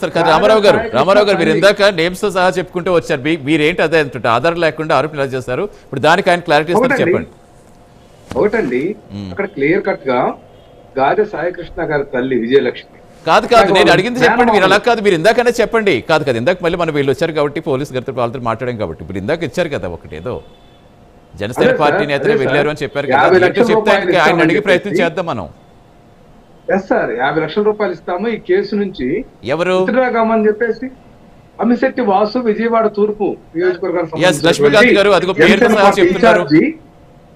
Sir Ramarao గారు మీరు ఇందాక నేమ్స్ తో సహా చెప్పుకుంటూ వచ్చారు. మీరేంటి అదే అంటుంటే ఆధారం లేకుండా ఆరోపణ ఎలా చేస్తారు? ఇప్పుడు దానికి ఆయన క్లారిటీ ఇస్తారు, చెప్పండి. ఒకటండి, అక్కడ క్లియర్ కట్ గా గాదె సాయికృష్ణ గారి తల్లి విజయలక్ష్మి కాదు నేను అడిగింది చెప్పండి. మీరు అలా కాదు, మీరు ఇందాకనే చెప్పండి. కాదు ఇందాక మళ్ళీ మనం వీళ్ళు వచ్చారు కాబట్టి పోలీసు గారితో వాళ్ళతో మాట్లాడాం కాబట్టి మీరు ఇందాక ఇచ్చారు కదా ఒకటి ఏదో జనసేన పార్టీ నేతలు వెళ్ళారు అని చెప్పారు కదా, చెప్తే ఆయన అడిగే ప్రయత్నం చేద్దాం మనం. ఎస్ సార్, 50 లక్షల రూపాయలు ఇస్తాము ఈ కేసు నుంచి ఎవరు అని చెప్పేసి అమ్మిశెట్టి వాసు విజయవాడ తూర్పు నియోజకవర్గానికి లక్ష్మీకాంత్ గారు అదిగో పేరుతో సహా చెప్తున్నారు.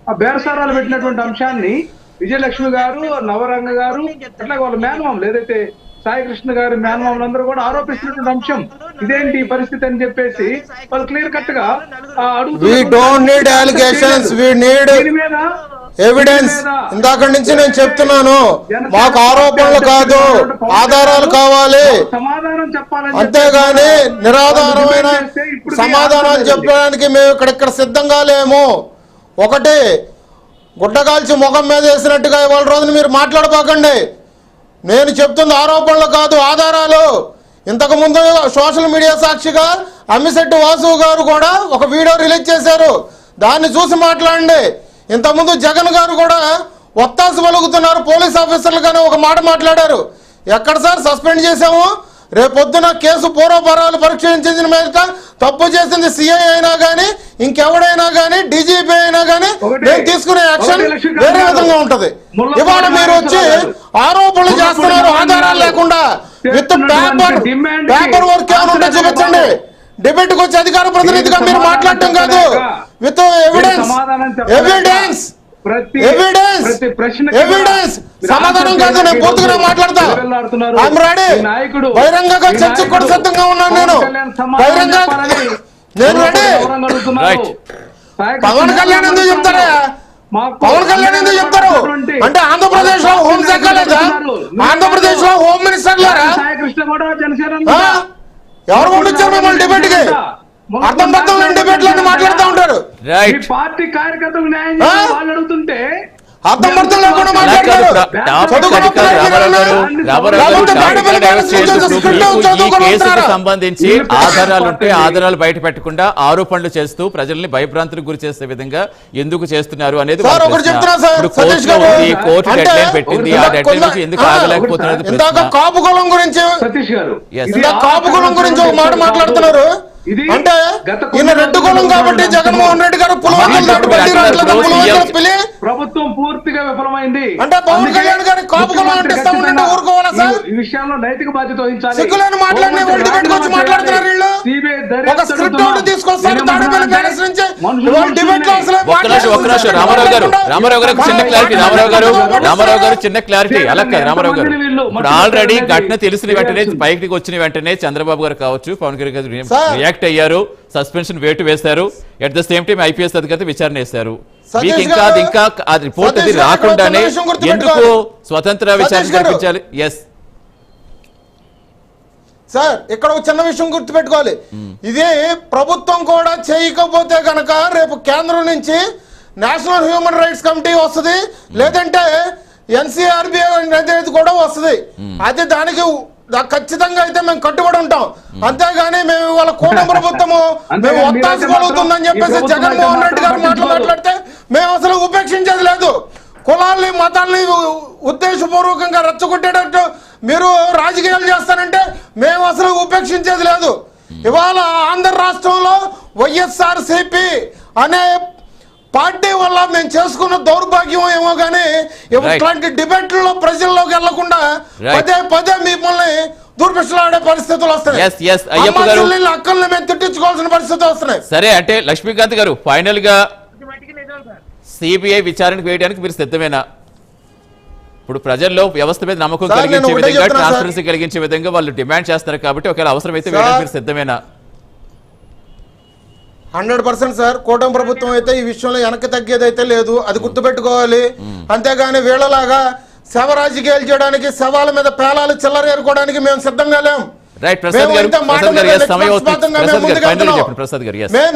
ఆ బేరసారాలు పెట్టినటువంటి అంశాన్ని విజయలక్ష్మి గారు, నవరంగ గారు, అట్లాగే వాళ్ళ మేనమామలు ఏదైతే సాయికృష్ణ గారి మేనమామలందరూ కూడా ఆరోపిస్తున్నటువంటి అంశం ఇదేంటి పరిస్థితి అని చెప్పేసి వాళ్ళు క్లియర్ కట్ గా ఎవిడెన్స్. ఇందాక నుంచి నేను చెప్తున్నాను, మాకు ఆరోపణలు కాదు ఆధారాలు కావాలి, సమాధానం చెప్పాలని, అంతేగాని నిరాధారమైన సమాధానాలు చెప్పడానికి మేము ఇక్కడ సిద్ధంగా లేము. ఒకటి గుడ్డగాల్చి ముఖం మీద వేసినట్టుగా ఇవాళ రోజున మీరు మాట్లాడబాకండి. నేను చెప్తుంది ఆరోపణలు కాదు, ఆధారాలు. ఇంతకుముందు సోషల్ మీడియా సాక్షిగా అమ్మిశెట్టి వాసు గారు కూడా ఒక వీడియో రిలీజ్ చేశారు, దాన్ని చూసి మాట్లాడండి. ఇంతకుముందు జగన్ గారు కూడా ఒత్తాసు పలుకుతున్నారు, పోలీస్ ఆఫీసర్లుగానే ఒక మాట మాట్లాడారు. ఎక్కడ సార్ సస్పెండ్ చేశాము? రేపొద్దున కేసు పూర్వపరాలు పరీక్షించిన మీద తప్పు చేసింది సిఐ అయినా కానీ ఇంకెవడైనా కానీ డీజీపీ అయినా కానీ నేను తీసుకునే యాక్షన్ వేరే విధంగా ఉంటది. ఇవాళ మీరు వచ్చి ఆరోపణలు చేస్తున్నారు ఆధారాలు లేకుండా. విత్ పేపర్ వర్క్ ఏమైనా ఉంటే చూపించండి. డిబేట్ కు వచ్చి అధికార ప్రతినిధిగా మీరు మాట్లాడటం కాదు, విత్ ఎవిడెన్స్ సమాధానం కాదు. నేను పూర్తిగా మాట్లాడతా. I'm ready. బహిరంగంగా చర్చకు కూడా సిద్ధంగా ఉన్నాను. నేను రెడీ. పవన్ కళ్యాణ్ ఎందుకు చెప్తారా? పవన్ కళ్యాణ్ ఎందుకు చెప్తారు అంటే ఆంధ్రప్రదేశ్ లో హోంశాఖ లేదా? ఆంధ్రప్రదేశ్ లో హోమ్ మినిస్టర్ లేరా? ఎవరు పంపించారు మిమ్మల్ని డిబేట్ కి? అర్థం పర్థం లేని డిబేట్ లో మాట్లాడుతూ ఉంటారు. పార్టీ కార్యకర్తలు న్యాయం చేయాలని వాళ్ళు అడుగుతుంటే ఈ కేసుకు సంబంధించి ఆధారాలుంటే ఆధారాలు బయట పెట్టకుండా ఆరోపణలు చేస్తూ ప్రజల్ని భయభ్రాంతులకు గురి చేసే విధంగా ఎందుకు చేస్తున్నారు అనేది కోర్టు డెడ్లైన్ పెట్టింది. ఆ డెడ్లైన్ నుంచి ఎందుకు ఆగలేకపోతున్నారు? కాపుకులం గురించి కాపుకులం గురించి ఒక మాట మాట్లాడుతున్నారు. అంటే ఈయన రెడ్డి కులం కాబట్టి జగన్మోహన్ రెడ్డి గారు ప్రభుత్వం పూర్తిగా విఫలమైంది అంటే పవన్ కళ్యాణ్ గారి కాపు కులం అంటే ఊరుకోవాలా సార్? ఈ విషయంలో నైతిక బాధ్యత వహించాలి. సిగ్గులేని మాట్లాడిన డిబేట్ వచ్చి మాట్లాడుతున్నారు వీళ్ళు. ఒక స్క్రిప్ట్ ఒకటి తీసుకొస్తారు, తాడేపల్లి ప్యాలెస్ నుంచి డిబేట్ లో అసలు రామారావు గారు చిన్న క్లారిటీ. అలా కాదు రామారావు గారు, ఇప్పుడు ఆల్రెడీ ఘటన తెలిసిన వెంటనే బయటికి వచ్చిన వెంటనే చంద్రబాబు గారు కావచ్చు, పవన్ కళ్యాణ్ గారు రియాక్ట్ అయ్యారు, సస్పెన్షన్ వేటు వేశారు. At the same time IPS అధికారి విచారణ చేశారు. మీకు ఇంకా ఆ రిపోర్ట్ అది రాకుండానే ఎందుకు స్వతంత్ర విచారణ జరిపించాలి? ఎస్ సార్, ఇక్కడ ఒక చిన్న విషయం గుర్తుపెట్టుకోవాలి. ఇది ప్రభుత్వం కూడా చేయకపోతే కనుక రేపు కేంద్రం నుంచి నేషనల్ హ్యూమన్ రైట్స్ కమిటీ వస్తుంది, లేదంటే ఎన్సీఆర్బీ అనేది కూడా వస్తుంది. అది దానికి ఖచ్చితంగా అయితే మేము కట్టుబడి ఉంటాం. అంతేగాని మేము ఇవాళ కూటమి ప్రభుత్వము మేము ఒత్తాసు కలుగుతుందని చెప్పేసి జగన్మోహన్ రెడ్డి గారు మాట్లాడితే మేము అసలు ఉపేక్షించేది లేదు. కులాల్ని మతాల్ని ఉద్దేశపూర్వకంగా రెచ్చగొట్టేటట్టు మీరు రాజకీయాలు చేస్తారంటే మేము అసలు ఉపేక్షించేది లేదు. ఇవాళ ఆంధ్ర రాష్ట్రంలో వైఎస్ఆర్సీపీ అనే పార్టీ వల్ల మేము చేసుకున్న దౌర్భాగ్యం ఏమో కానీ ఇట్లాంటి డిబేట్లలో ప్రజల్లోకి వెళ్లకుండా పదే మిమ్మల్ని దూర్పిష్టలాడే పరిస్థితులు వస్తాయి. అక్కల్ని మేము తిట్టించుకోవాల్సిన పరిస్థితులు వస్తున్నాయి. సరే, అంటే లక్ష్మీకాంత్ గారు ఫైనల్ గా సిబిఐ విచారణకు వేయడానికి మీరు సిద్ధమేనా? ఇప్పుడు ప్రజల్లో వ్యవస్థ మీద నమ్మకం కలిగించే విధంగా, ట్రాన్స్పరెన్సీ కలిగించే విధంగా వాళ్ళు డిమాండ్ చేస్తారు కాబట్టి ఒకవేళ అవసరమైతే వేయడానికి మీరు సిద్ధమేనా? 100% సార్. కూటమి ప్రభుత్వం అయితే ఈ విషయంలో వెనక్కి తగ్గేది అయితే లేదు, అది గుర్తుపెట్టుకోవాలి. అంతేగాని వీళ్ళలాగా శవ రాజకీయాలు చేయడానికి, శవాల మీద పేలాలు చిల్లరేరుకోవడానికి మేము సిద్ధంగా లేం.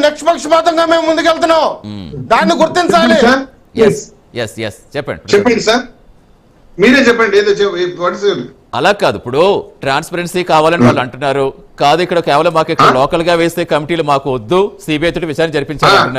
నిష్పక్షపాతంగా మేము ముందుకెళ్తున్నాం, దాన్ని గుర్తించాలి. చెప్పండి సార్, మీరే చెప్పండి. అలా కాదు, ఇప్పుడు ట్రాన్స్పరెన్సీ కావాలని వాళ్ళు అంటున్నారు. కాదు, ఇక్కడ కేవలం మాకు ఇక్కడ లోకల్ గా వేస్తే కమిటీలు మాకు వద్దు, సిబిఐ తోటి విచారణ జరిపించాలి అంటున్నారు.